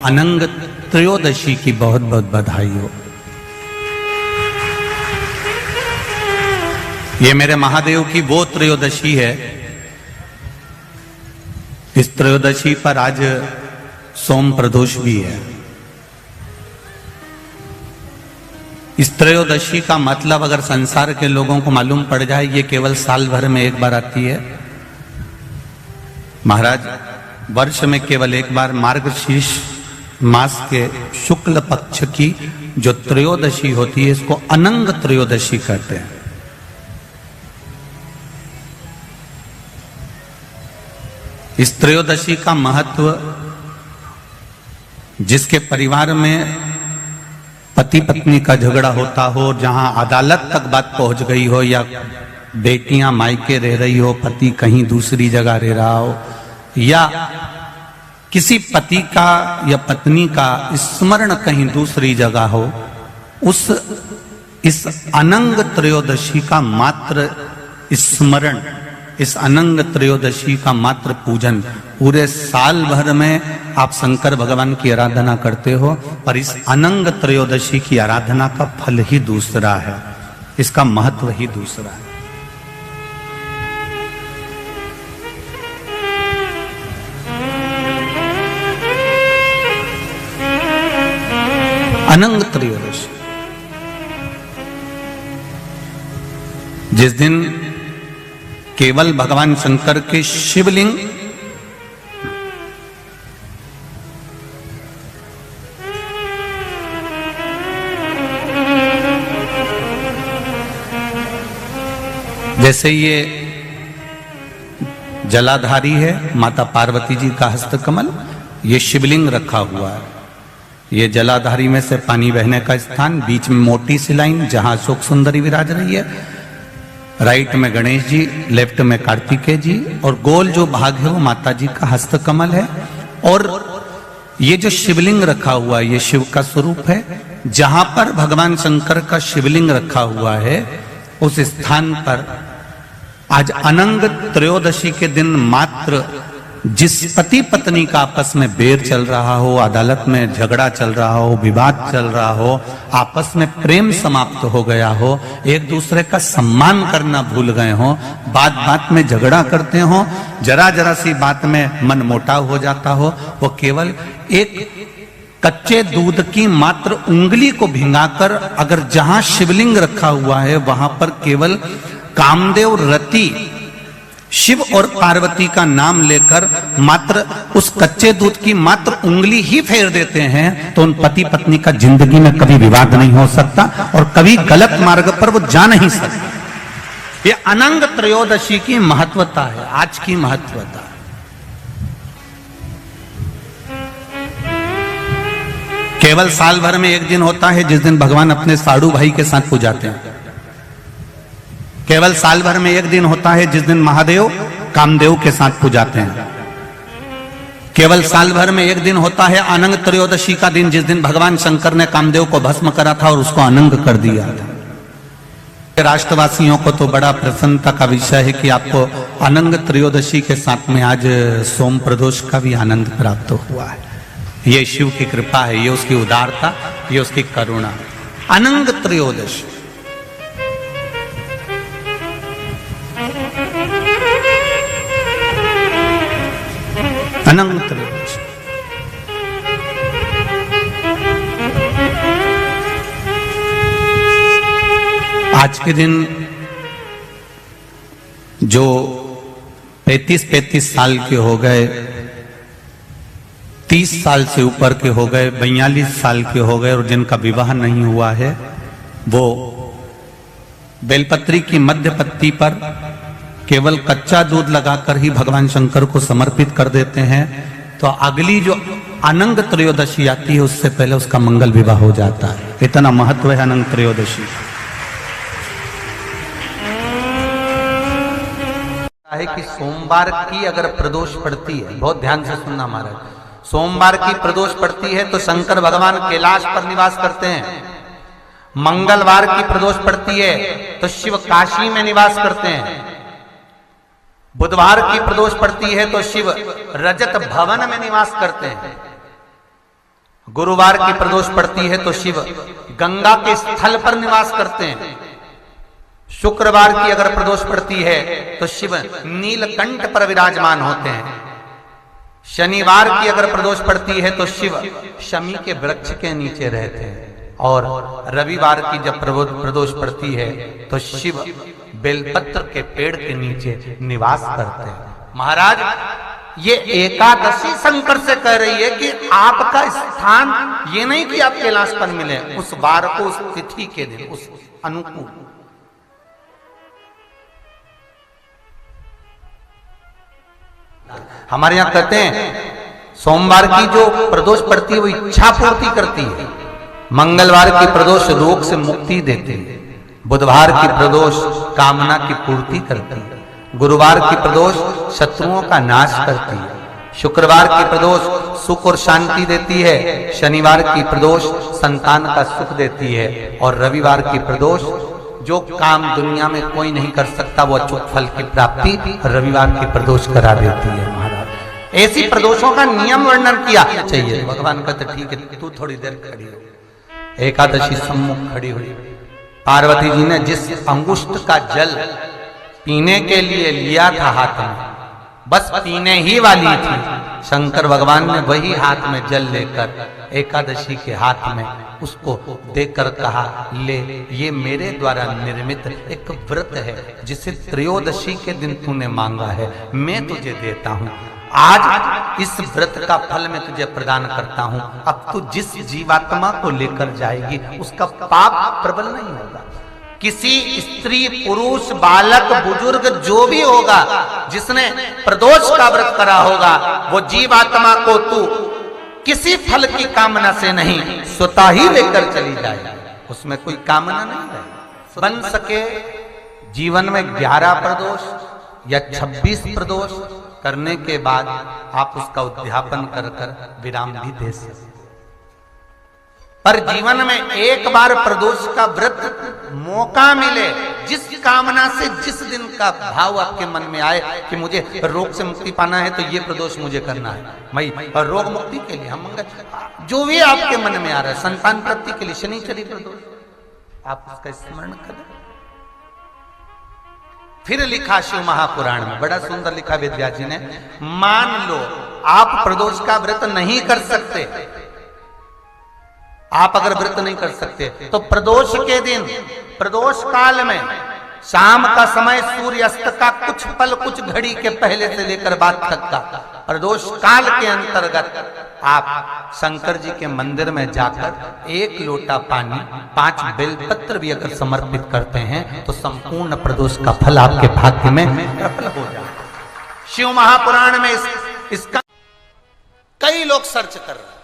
अनंग त्रयोदशी की बहुत बहुत बधाई हो। ये मेरे महादेव की वो त्रयोदशी है। इस त्रयोदशी पर आज सोम प्रदोष भी है। इस त्रयोदशी का मतलब अगर संसार के लोगों को मालूम पड़ जाए, ये केवल साल भर में एक बार आती है। महाराज, वर्ष में केवल एक बार मार्गशीर्ष मास के शुक्ल पक्ष की जो त्रयोदशी होती है, इसको अनंग त्रयोदशी कहते हैं। इस त्रयोदशी का महत्व, जिसके परिवार में पति पत्नी का झगड़ा होता हो, जहां अदालत तक बात पहुंच गई हो, या बेटियां मायके रह रही हो, पति कहीं दूसरी जगह रह रहा हो, या किसी पति का या पत्नी का स्मरण कहीं दूसरी जगह हो, इस अनंग त्रयोदशी का मात्र स्मरण, इस अनंग त्रयोदशी का मात्र पूजन, पूरे साल भर में आप शंकर भगवान की आराधना करते हो, पर इस अनंग त्रयोदशी की आराधना का फल ही दूसरा है, इसका महत्व ही दूसरा है। अनंग त्रयोदशी, जिस दिन केवल भगवान शंकर के शिवलिंग जैसे ये जलाधारी है माता पार्वती जी का हस्तकमल, ये शिवलिंग रखा हुआ है। ये जलाधारी में से पानी बहने का स्थान, बीच में मोटी सी लाइन जहां अशोक सुंदरी विराज रही है, राइट में गणेश जी, लेफ्ट में कार्तिकेय जी, और गोल जो भाग है वो माता जी का हस्तकमल है। और ये जो शिवलिंग रखा हुआ है, ये शिव का स्वरूप है। जहां पर भगवान शंकर का शिवलिंग रखा हुआ है, उस स्थान पर आज अनंग त्रयोदशी के दिन मात्र जिस पति पत्नी का आपस में बैर चल रहा हो, अदालत में झगड़ा चल रहा हो, विवाद चल रहा हो, आपस में प्रेम समाप्त हो गया हो, एक दूसरे का सम्मान करना भूल गए हो, बात बात में झगड़ा करते हो, जरा जरा सी बात में मन मोटाव हो जाता हो, वो केवल एक कच्चे दूध की मात्र उंगली को भिंगाकर अगर जहां शिवलिंग रखा हुआ है वहां पर केवल कामदेव रति शिव और पार्वती का नाम लेकर मात्र उस कच्चे दूध की मात्र उंगली ही फेर देते हैं, तो उन पति पत्नी का जिंदगी में कभी विवाद नहीं हो सकता और कभी गलत मार्ग पर वो जा नहीं सकते। ये अनंग त्रयोदशी की महत्वता है, आज की महत्वता। केवल साल भर में एक दिन होता है जिस दिन भगवान अपने साड़ू भाई के साथ पूजाते हैं। केवल साल भर में एक दिन होता है जिस दिन महादेव कामदेव के साथ पूजाते हैं। केवल साल भर में एक दिन होता है अनंग त्रयोदशी का दिन, जिस दिन भगवान शंकर ने कामदेव को भस्म करा था और उसको अनंग कर दिया था। राष्ट्रवासियों को तो बड़ा प्रसन्नता का विषय है कि आपको अनंग त्रयोदशी के साथ में आज सोम प्रदोष का भी आनंद प्राप्त हुआ है। ये शिव की कृपा है, ये उसकी उदारता, ये उसकी करुणा। अनंग त्रयोदशी, अनंग त्रयोदशी। आज के दिन जो 35 साल के हो गए, 30 साल से ऊपर के हो गए, 42 साल के हो गए और जिनका विवाह नहीं हुआ है, वो बेलपत्री की मध्य पत्ती पर केवल कच्चा दूध लगाकर ही भगवान शंकर को समर्पित कर देते हैं, तो अगली जो अनंग त्रयोदशी आती है उससे पहले उसका मंगल विवाह हो जाता है। इतना महत्व है अनंग त्रयोदशी है कि सोमवार की अगर प्रदोष पड़ती है, बहुत ध्यान से सुनना महाराज, सोमवार की प्रदोष पड़ती है तो शंकर भगवान कैलाश पर निवास करते हैं। मंगलवार की प्रदोष पड़ती है तो शिव काशी में निवास करते हैं। बुधवार की प्रदोष पड़ती है तो शिव रजत भवन में निवास करते हैं। गुरुवार की प्रदोष पड़ती है तो शिव गंगा के स्थल पर निवास करते हैं। शुक्रवार की अगर प्रदोष पड़ती है तो शिव नीलकंठ पर विराजमान होते हैं। शनिवार की अगर प्रदोष पड़ती है तो शिव शमी के वृक्ष के नीचे रहते हैं। और रविवार की जब प्रदोष पड़ती है तो शिव बेलपत्र के पेड़ के नीचे निवास करते हैं। महाराज, ये एकादशी शंकर से कह रही है कि आपका स्थान ये नहीं कि आप कैलाश पर मिले, उस वार को, उस तिथि के दिन, उस अनुकूल। हमारे यहां कहते हैं सोमवार की जो प्रदोष पड़ती है वो इच्छा पूर्ति करती है, मंगलवार की प्रदोष रोग से मुक्ति देती है, बुधवार की प्रदोष कामना की पूर्ति करती है, गुरुवार की प्रदोष शत्रुओं का नाश करती है, शुक्रवार की प्रदोष सुख और शांति देती है, शनिवार की प्रदोष संतान का सुख देती है, और रविवार की प्रदोष जो काम दुनिया में कोई नहीं कर सकता वो अचूक फल की प्राप्ति रविवार की प्रदोष करा देती है। महाराज, ऐसी प्रदोषों का नियम वर्णन किया चाहिए। भगवान कहते ठीक है, तू थोड़ी देर खड़ी हो। एकादशी सम्मुख खड़ी हुई, पार्वती जी ने जिस अंगुष्ठ का जल पीने के लिए लिया था हाथ में, बस पीने ही वाली थी, शंकर भगवान ने वही हाथ में जल लेकर एकादशी के हाथ में उसको देकर कहा, ले, ये मेरे द्वारा निर्मित एक व्रत है जिसे त्रयोदशी के दिन तूने मांगा है, मैं तुझे देता हूं। आज इस व्रत का फल मैं तुझे प्रदान करता हूं। अब तू जिस जीवात्मा को लेकर जाएगी उसका पाप प्रबल नहीं होगा। किसी स्त्री, पुरुष, बालक, बुजुर्ग जो भी होगा जिसने प्रदोष का व्रत करा होगा, वो जीवात्मा को तू किसी फल की कामना से नहीं, स्वतः ही लेकर चली जाएगी। उसमें कोई कामना नहीं है। बन सके जीवन में 11 प्रदोष या 26 प्रदोष करने के बाद आप उसका उद्यापन कर विराम भी दे सकते। पर जीवन में एक बार प्रदोष का व्रत मौका मिले, जिस कामना से, जिस दिन का भाव आपके मन में आए कि मुझे रोग से मुक्ति पाना है तो ये प्रदोष मुझे करना है, मैं और रोग मुक्ति के लिए, हम मंगल, जो भी आपके मन में आ रहा है, संतान प्राप्ति के लिए शनिचरी प्रदोष, आप उसका स्मरण करें। फिर लिखा शिव महापुराण में, बड़ा सुंदर लिखा वेदव्यास जी ने, मान लो आप प्रदोष का व्रत नहीं कर सकते, आप अगर व्रत नहीं कर सकते तो प्रदोष के दिन, प्रदोष काल में शाम का समय सूर्यास्त का कुछ पल, कुछ घड़ी के पहले से लेकर बाद तक का प्रदोष काल के अंतर्गत आप शंकर जी के मंदिर में जाकर 1 लोटा पानी, 5 बेलपत्र भी अगर समर्पित करते हैं तो संपूर्ण प्रदोष का फल आपके भाग्य में प्रबल हो जाए। शिव महापुराण में इसका कई लोग सर्च कर रहे हैं।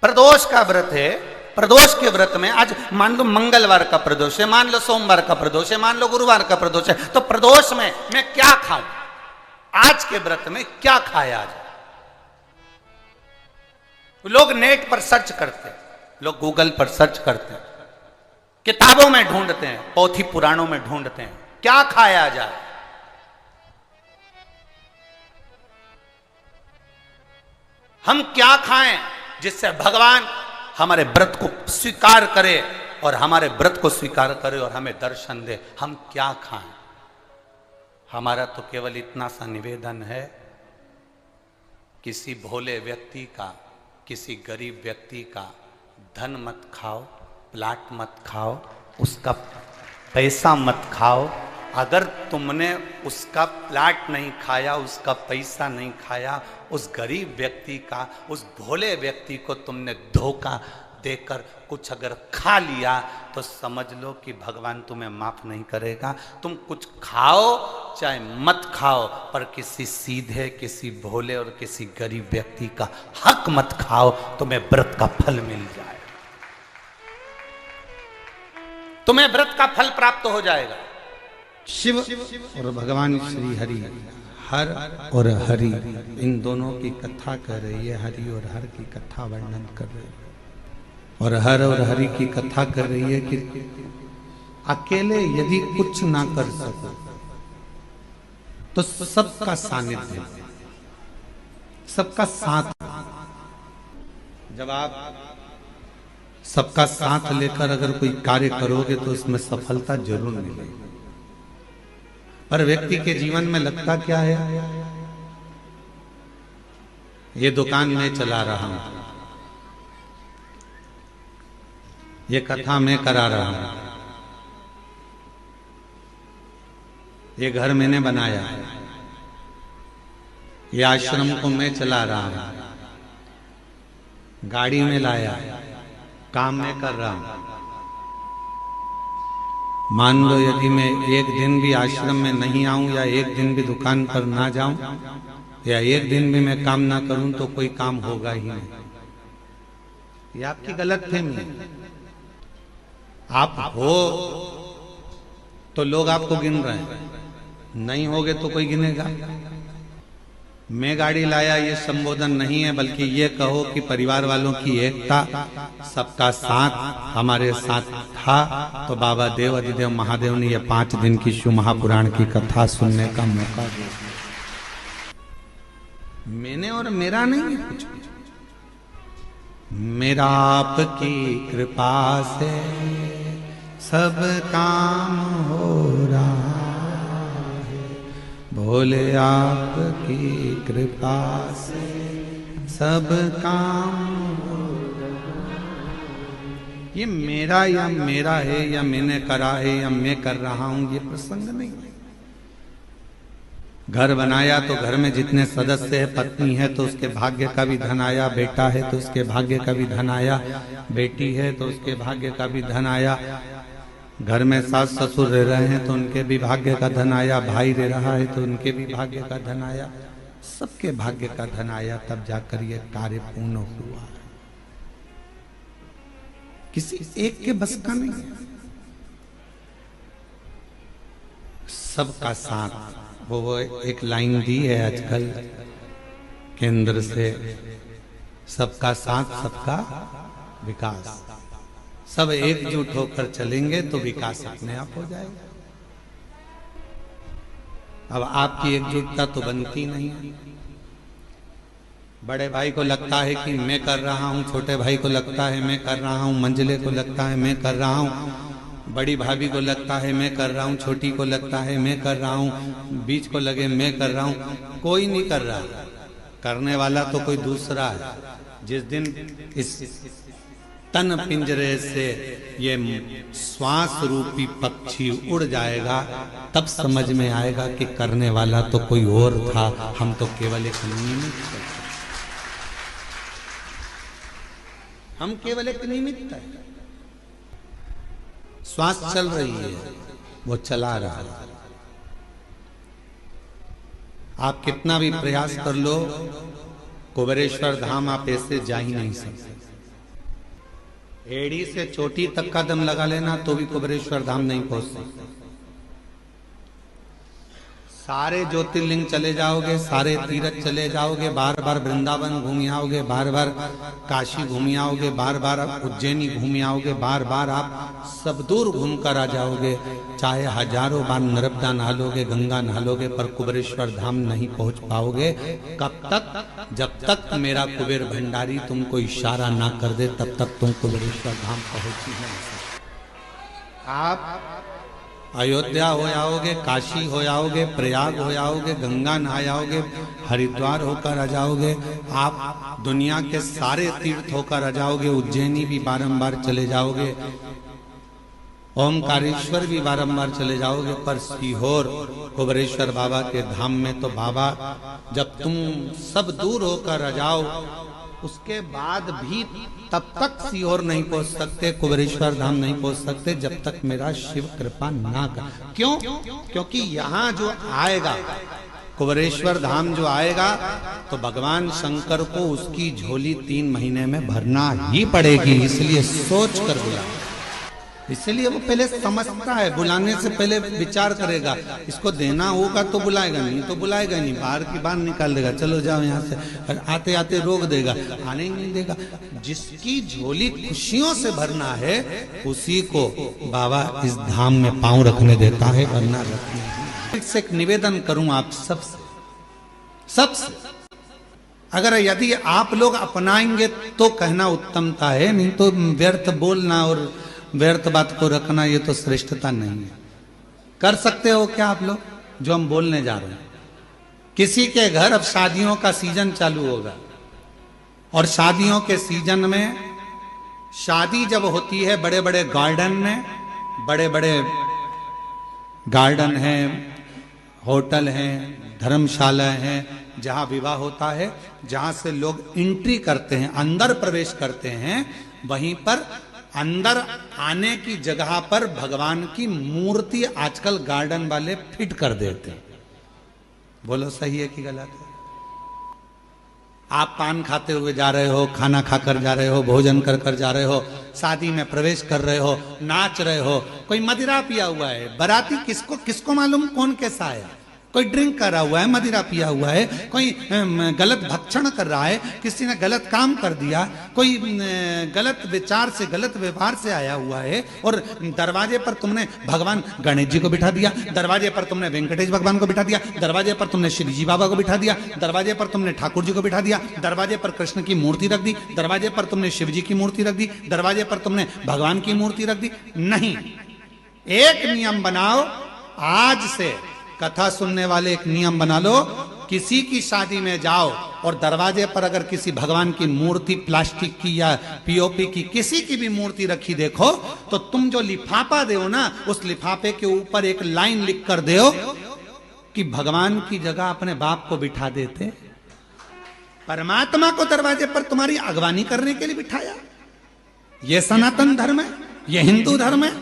प्रदोष का व्रत है, प्रदोष के व्रत में आज मान लो मंगलवार का प्रदोष है, मान लो सोमवार का प्रदोष है, मान लो गुरुवार का प्रदोष है, तो प्रदोष में मैं क्या खाऊं, आज के व्रत में क्या खाया जाए। लोग नेट पर सर्च करते हैं, लोग गूगल पर सर्च करते हैं, किताबों में ढूंढते हैं, पोथी पुराणों में ढूंढते हैं, क्या खाया जाए। हम क्या खाएं जिससे भगवान हमारे व्रत को स्वीकार करे और हमारे व्रत को स्वीकार करे और हमें दर्शन दे। हम क्या खाएं? हमारा तो केवल इतना सा निवेदन है, किसी भोले व्यक्ति का, किसी गरीब व्यक्ति का धन मत खाओ, प्लाट मत खाओ, उसका पैसा मत खाओ। अगर तुमने उसका प्लाट नहीं खाया, उसका पैसा नहीं खाया, उस गरीब व्यक्ति का, उस भोले व्यक्ति को तुमने धोखा देकर कुछ अगर खा लिया तो समझ लो कि भगवान तुम्हें माफ नहीं करेगा। तुम कुछ खाओ चाहे मत खाओ, पर किसी सीधे, किसी भोले और किसी गरीब व्यक्ति का हक मत खाओ, तुम्हें व्रत का फल मिल जाए, तुम्हें व्रत का फल प्राप्त हो जाएगा। शिव और भगवान श्री हरि, हर और हरि, इन दोनों की कथा कर रही है। हरि और हर की कथा वर्णन कर रही है, और हर और हरि की कथा कर रही है कि अकेले यदि कुछ ना कर सको तो सबका सानिध्य, सबका साथ। जब आप सबका साथ लेकर अगर कोई कार्य करोगे तो उसमें सफलता जरूर मिलेगी। पर व्यक्ति के जीवन में लगता क्या है, ये दुकान मैं चला रहा हूं, ये कथा मैं करा रहा हूं, ये घर मैंने बनाया, ये आश्रम को मैं चला रहा हूं, गाड़ी में लाया, काम मैं कर रहा हूं। मान लो यदि मैं एक दिन भी आश्रम में नहीं आऊं या एक दिन भी दुकान पर ना जाऊं या एक दिन भी मैं काम ना करूं तो कोई काम होगा ही नहीं। ये आपकी गलतफहमी है। आप हो तो लोग आपको गिन रहे हैं, नहीं होगे तो कोई गिनेगा। मैं गाड़ी लाया ये संबोधन नहीं है, बल्कि ये कहो कि परिवार वालों की एकता, सबका साथ हमारे साथ था। तो बाबा देव अधिदेव महादेव ने ये 5 दिन की शिव महापुराण की कथा सुनने का मौका दिया। मैंने और मेरा नहीं है कुछ, मेरा आपकी कृपा से सब काम हो रहा है, भोले आपकी कृपा से सब काम हो रहा है। ये मेरा है या मैंने करा है या मैं कर रहा हूं, ये प्रसंग नहीं है। घर बनाया तो घर में जितने सदस्य है, पत्नी है तो उसके भाग्य का भी धन आया, बेटा है तो उसके भाग्य का भी धन आया, बेटी है तो उसके भाग्य का भी धन आया, घर में सास ससुर रह रहे हैं तो उनके भी भाग्य का धन आया, भाई रह रहा है तो उनके भी भाग्य का धन आया, सबके भाग्य का धन आया, तब जाकर ये कार्य पूर्ण हुआ। किसी एक के बस का नहीं है, सबका साथ। वो एक लाइन दी है आजकल केंद्र से, सबका साथ सबका विकास। सब एकजुट होकर चलेंगे तो विकास अपने आप हो जाएगा। अब आपकी एकजुटता तो बनती नहीं है। बड़े भाई को लगता है कि मैं कर रहा हूं, छोटे भाई को लगता है मैं कर रहा हूं, मंझले को लगता है मैं कर रहा हूं, बड़ी भाभी को लगता है मैं कर रहा हूं, छोटी को लगता है मैं कर रहा हूं, बीच को लगे मैं कर रहा हूं। कोई नहीं कर रहा, करने वाला तो कोई दूसरा है। जिस दिन इस तन पिंजरे से ये श्वास रूपी पक्षी उड़ जाएगा, तब समझ में आएगा कि करने वाला तो कोई और था, हम तो केवल एक निमित्त थे। हम केवल एक निमित्त है। श्वास चल रही है, वो चला रहा है। आप कितना भी प्रयास कर लो, कुबेरेश्वर धाम आप ऐसे जा ही नहीं सकते। एड़ी से चोटी तक का दम लगा लेना तो भी कुबेरेश्वर धाम नहीं पहुंच सकते। सारे ज्योतिर्लिंग चले जाओगे, सारे तीर्थ चले जाओगे, बार बार वृंदावन घूम आओगे, बार बार काशी घूम आओगे, बार बार उज्जैनी घूम आओगे, बार बार आप सब दूर घूम कर आ जाओगे, चाहे हजारों बार नर्मदा नहालोगे, गंगा नहालोगे, पर कुबेरेश्वर धाम नहीं पहुंच पाओगे। कब तक? जब तक मेरा कुबेर भंडारी तुमको इशारा ना कर दे, तब तक तुम कुबेरेश्वर धाम पहुंच ही नहीं सकते। आप अयोध्या हो आओगे, काशी हो आओगे, प्रयाग हो आओगे, गंगा नहा आओगे, हरिद्वार होकर आ जाओगे, आप दुनिया के सारे तीर्थ होकर आ जाओगे, उज्जैनी भी बारंबार चले जाओगे, ओमकारेश्वर भी बारंबार चले जाओगे, पर सीहोर कुबेरेश्वर बाबा के धाम में तो बाबा जब तुम सब दूर होकर आ जाओ, उसके बाद भी तब तक सीहोर नहीं पहुंच सकते, कुबेरेश्वर धाम नहीं पहुंच सकते, जब तक मेरा शिव कृपा ना कर। क्यों? क्योंकि यहाँ जो आएगा, कुबेरेश्वर धाम जो आएगा, तो भगवान शंकर को उसकी झोली 3 महीने में भरना ही पड़ेगी। इसलिए सोच कर बुला, इसलिए वो पहले समझता है, बुलाने से पहले विचार करेगा, इसको देना होगा तो बुलाएगा, नहीं तो बुलाएगा नहीं, बाहर की बाहर निकाल देगा, चलो जाओ यहाँ से, और आते आते रोक देगा, आने ही नहीं देगा। जिसकी झोली खुशियों से भरना है, उसी को बाबा इस धाम में पांव रखने देता है, वरना रखने नहीं। एक निवेदन करूं आप सबसे, अगर यदि आप लोग अपनाएंगे तो कहना उत्तमता है, नहीं तो व्यर्थ बोलना और व्यर्थ बात को रखना ये तो श्रेष्ठता नहीं है। कर सकते हो क्या आप लोग जो हम बोलने जा रहे हैं? किसी के घर अब शादियों का सीजन चालू होगा और शादियों के सीजन में शादी जब होती है बड़े बड़े गार्डन में, बड़े बड़े गार्डन हैं, होटल हैं, धर्मशाला हैं, जहां विवाह होता है, जहां से लोग एंट्री करते हैं, अंदर प्रवेश करते हैं, वहीं पर अंदर आने की जगह पर भगवान की मूर्ति आजकल गार्डन वाले फिट कर देते हैं। बोलो सही है कि गलत है? आप पान खाते हुए जा रहे हो, खाना खाकर जा रहे हो, भोजन कर कर जा रहे हो, शादी में प्रवेश कर रहे हो, नाच रहे हो, कोई मदिरा पिया हुआ है, बाराती किसको मालूम कौन कैसा है, कोई ड्रिंक कर रहा हुआ है, मदिरा पिया हुआ है, कोई गलत भक्षण कर रहा है, किसी ने गलत काम कर दिया, कोई गलत विचार से गलत व्यवहार से आया हुआ है, और दरवाजे पर तुमने भगवान गणेश जी को बिठा दिया, दरवाजे पर तुमने वेंकटेश भगवान को बिठा दिया, दरवाजे पर तुमने श्री जी बाबा को बिठा दिया, दरवाजे पर तुमने ठाकुर जी को बिठा दिया, दरवाजे पर कृष्ण की मूर्ति रख दी, दरवाजे पर तुमने शिव जी की मूर्ति रख दी, दरवाजे पर तुमने भगवान की मूर्ति रख दी। नहीं, एक नियम बनाओ, आज से कथा सुनने वाले एक नियम बना लो, किसी की शादी में जाओ और दरवाजे पर अगर किसी भगवान की मूर्ति प्लास्टिक की या पीओपी की किसी की भी मूर्ति रखी देखो, तो तुम जो लिफाफा दो ना, उस लिफाफे के ऊपर एक लाइन लिख कर दो कि भगवान की जगह अपने बाप को बिठा देते, परमात्मा को दरवाजे पर तुम्हारी अगवानी करने के लिए बिठाया। यह सनातन धर्म है, यह हिंदू धर्म है,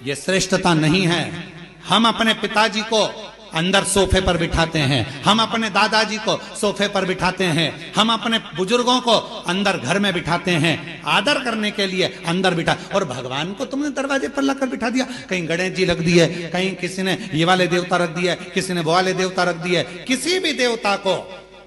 यह श्रेष्ठता नहीं है। हम अपने पिताजी को अंदर सोफे पर बिठाते हैं, हम अपने दादाजी को सोफे पर बिठाते हैं, हम अपने बुजुर्गों को अंदर घर में बिठाते हैं, आदर करने के लिए अंदर बिठा, और भगवान को तुमने दरवाजे पर लाकर बिठा दिया। कहीं गणेश जी रख दिए, कहीं किसी ने ये वाले देवता रख दिए, किसी ने वो वाले देवता रख दिए। किसी भी देवता को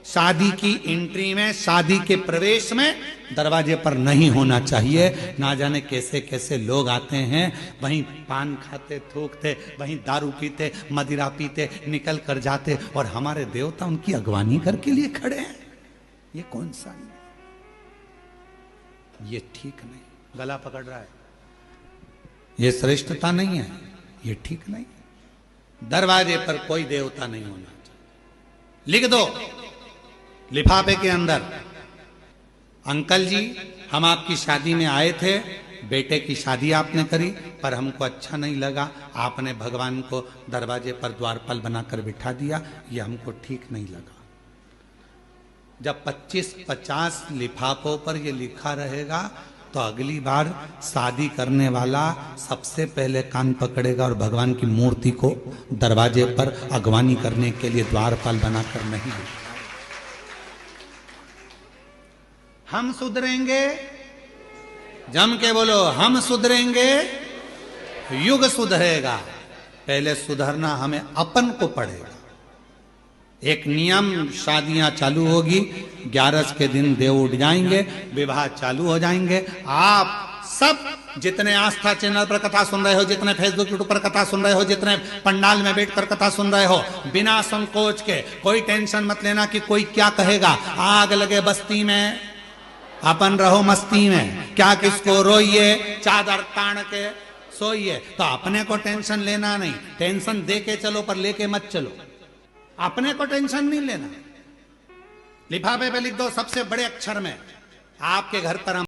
शादी की एंट्री में, शादी के प्रवेश में दरवाजे पर नहीं होना चाहिए। ना जाने कैसे कैसे लोग आते हैं, वहीं पान खाते, थूकते, वहीं दारू पीते, मदिरा पीते, निकल कर जाते, और हमारे देवता उनकी अगवानी करके लिए खड़े हैं। ये कौन सा है? ये ठीक नहीं, गला पकड़ रहा है, ये श्रेष्ठता नहीं है, ये ठीक नहीं। दरवाजे पर कोई देवता नहीं होना चाहिए। लिख दो लिफाफे के अंदर, अंकल जी हम आपकी शादी में आए थे, बेटे की शादी आपने करी, पर हमको अच्छा नहीं लगा, आपने भगवान को दरवाजे पर द्वारपाल बनाकर बिठा दिया, ये हमको ठीक नहीं लगा। जब 25-50 लिफाफों पर ये लिखा रहेगा, तो अगली बार शादी करने वाला सबसे पहले कान पकड़ेगा और भगवान की मूर्ति को दरवाजे पर अगवानी करने के लिए द्वारपाल बनाकर नहीं बिठाएगा। हम सुधरेंगे, जम के बोलो, हम सुधरेंगे, युग सुधरेगा। पहले सुधरना हमें अपन को पड़ेगा। एक नियम, शादियां चालू होगी, 11 के दिन देव उठ जाएंगे, विवाह चालू हो जाएंगे। आप सब जितने आस्था चैनल पर कथा सुन रहे हो, जितने फेसबुक यूट्यूब पर कथा सुन रहे हो, जितने पंडाल में बैठकर कथा सुन रहे हो, बिना संकोच के कोई टेंशन मत लेना कि कोई क्या कहेगा। आग लगे बस्ती में, अपन रहो मस्ती में, क्या किसको रोइए, चादर तान के सोइए। तो अपने को टेंशन लेना नहीं, टेंशन दे के चलो पर लेके मत चलो। अपने को टेंशन नहीं लेना। लिफाफे पे लिख दो सबसे बड़े अक्षर में, आपके घर पर हम